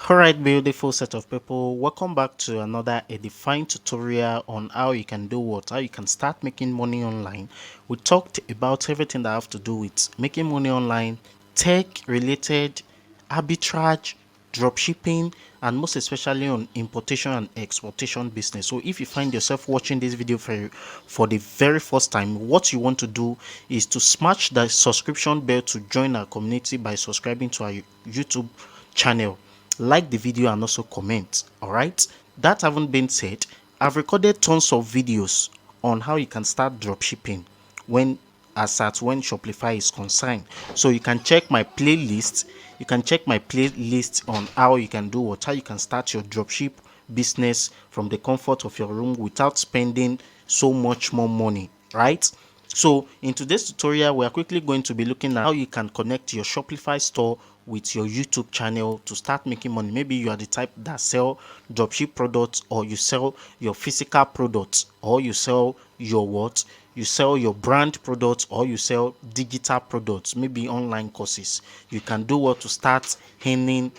Alright, beautiful set of people, welcome back to another edifying tutorial on how you can do what, how you can start making money online. We talked about everything that have to do with making money online, tech related, arbitrage, dropshipping, and most especially on importation and exportation business. So if you find yourself watching this video for the very first time, what you want to do is to smash the subscription bell to join our community by subscribing to our YouTube channel. Like the video and also comment. All right, that having been said, I've recorded tons of videos on how you can start dropshipping when Shopify is concerned. So you can check my playlist. You can check my playlist on how you can do what, how you can start your dropship business from the comfort of your room without spending so much more money, right? So in today's tutorial, we are quickly going to be looking at how you can connect your Shopify store with your YouTube channel to start making money. Maybe you are the type that sell dropship products, or you sell your physical products, or you sell your what? You sell your brand products, or you sell digital products, maybe online courses. You can do what to start earning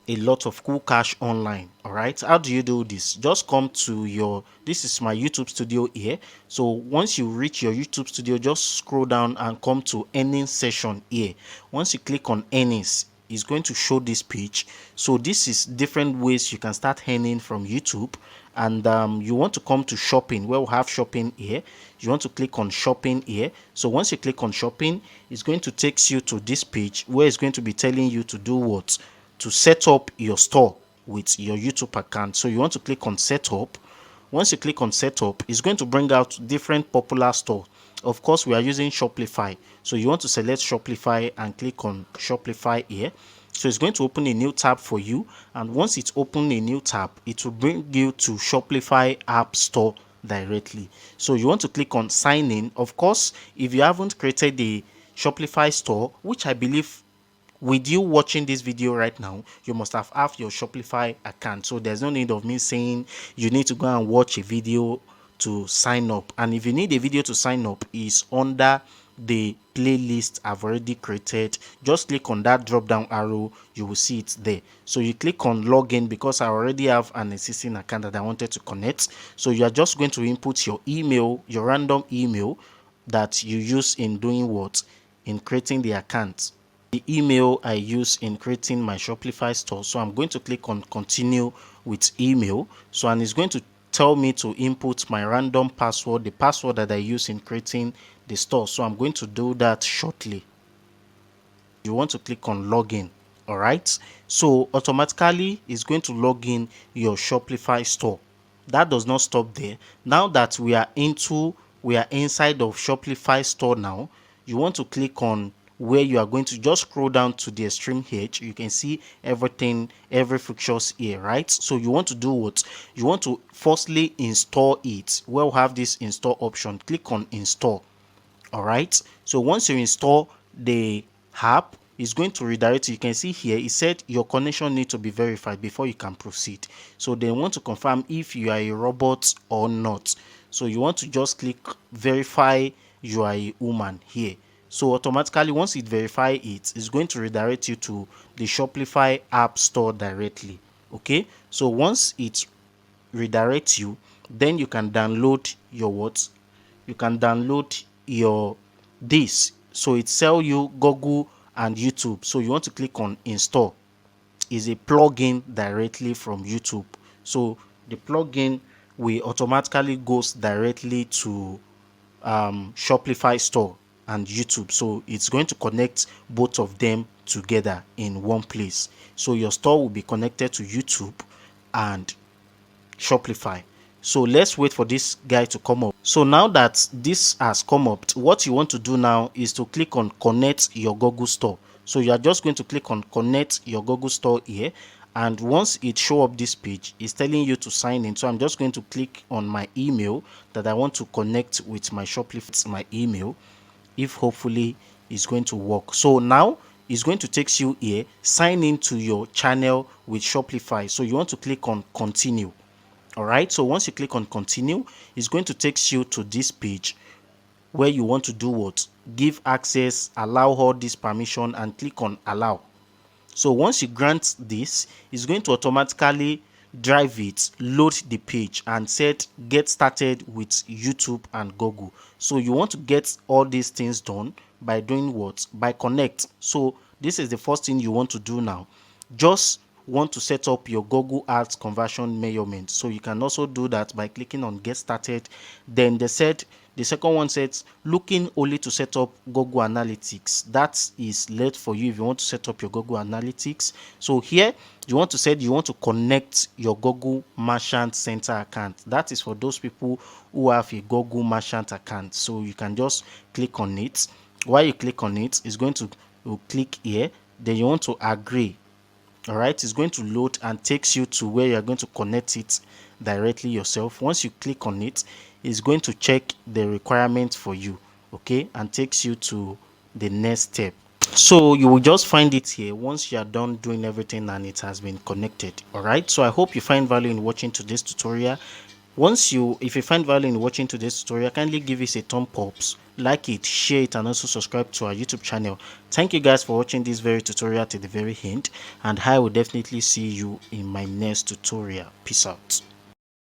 a lot of cool cash online. All right, how do you do this? Just come to your, this is my YouTube studio here. So once you reach your YouTube studio, just scroll down and come to earnings session here. Once you click on earnings, it's going to show this page. So this is different ways you can start earning from YouTube. And you want to come to shopping, where we have shopping here. You want to click on shopping here. So once you click on shopping, it's going to take you to this page where it's going to be telling you to do what, to set up your store with your YouTube account. So you want to click on setup. Once you click on setup, it's going to bring out different popular stores. Of course, we are using Shopify, so you want to select Shopify and click on Shopify here. So it's going to open a new tab for you, and once it's open a new tab, it will bring you to Shopify App Store directly. So you want to click on sign in. Of course, if you haven't created the Shopify store, which I believe with you watching this video right now, you must have your Shopify account. So there's no need of me saying you need to go and watch a video to sign up. And if you need a video to sign up, is under the playlist I've already created. Just click on that drop down arrow, you will see it there. So you click on login, because I already have an existing account that I wanted to connect. So you are just going to input your email, your random email that you use in doing what, in creating the account. The email I use in creating my Shopify store. So I'm going to click on continue with email. So, and it's going to tell me to input my random password, the password that I use in creating the store. So I'm going to do that shortly. You want to click on login. All right, so automatically it's going to log in your Shopify store. That does not stop there. Now that we are inside of Shopify store now, you want to click on where you are going to just scroll down to the extreme edge. You can see everything, every features here, right? So you want to do what? You want to firstly install it. We'll have this install option. Click on install. All right, so once you install the app, it's going to redirect. You can see here it said your connection needs to be verified before you can proceed. So they want to confirm if you are a robot or not. So you want to just click verify you are a human here. So automatically, once it verifies it, it's going to redirect you to the Shopify App Store directly. Okay, so once it redirects you, then you can download your what? You can download your this. So it sells you Google and YouTube. So you want to click on install. Is a plugin directly from YouTube. So the plugin will automatically goes directly to Shopify store and YouTube. So it's going to connect both of them together in one place. So your store will be connected to YouTube and Shopify. So let's wait for this guy to come up. So now that this has come up, what you want to do now is to click on connect your Google store. So you are just going to click on connect your Google store here, and once it show up this page, it's telling you to sign in. So I'm just going to click on my email that I want to connect with my Shopify, my email, if hopefully it's going to work. So now it's going to take you here, sign into your channel with Shopify. So you want to click on continue. All right, so once you click on continue, it's going to take you to this page where you want to do what? Give access, allow all this permission, and click on allow. So once you grant this, it's going to automatically drive it, load the page, and said get started with YouTube and Google. So you want to get all these things done by doing what? By connect. So this is the first thing you want to do now. Just want to set up your Google Ads conversion measurement. So you can also do that by clicking on get started. Then they said the second one says looking only to set up Google Analytics. That is late for you if you want to set up your Google Analytics. So here you want to say you want to connect your Google Merchant Center account. That is for those people who have a Google Merchant account. So you can just click on it. While you click on it, it's going to click here. Then you want to agree. All right, it's going to load and takes you to where you're going to connect it directly yourself. Once you click on it, it's going to check the requirement for you, okay, and takes you to the next step. So you will just find it here once you are done doing everything and it has been connected. All right, so I hope you find value in watching today's tutorial. If you find value in watching today's tutorial, kindly give us a thumb up, like it, share it, and also subscribe to our YouTube channel. Thank you guys for watching this very tutorial to the very end, and I will definitely see you in my next tutorial. Peace out.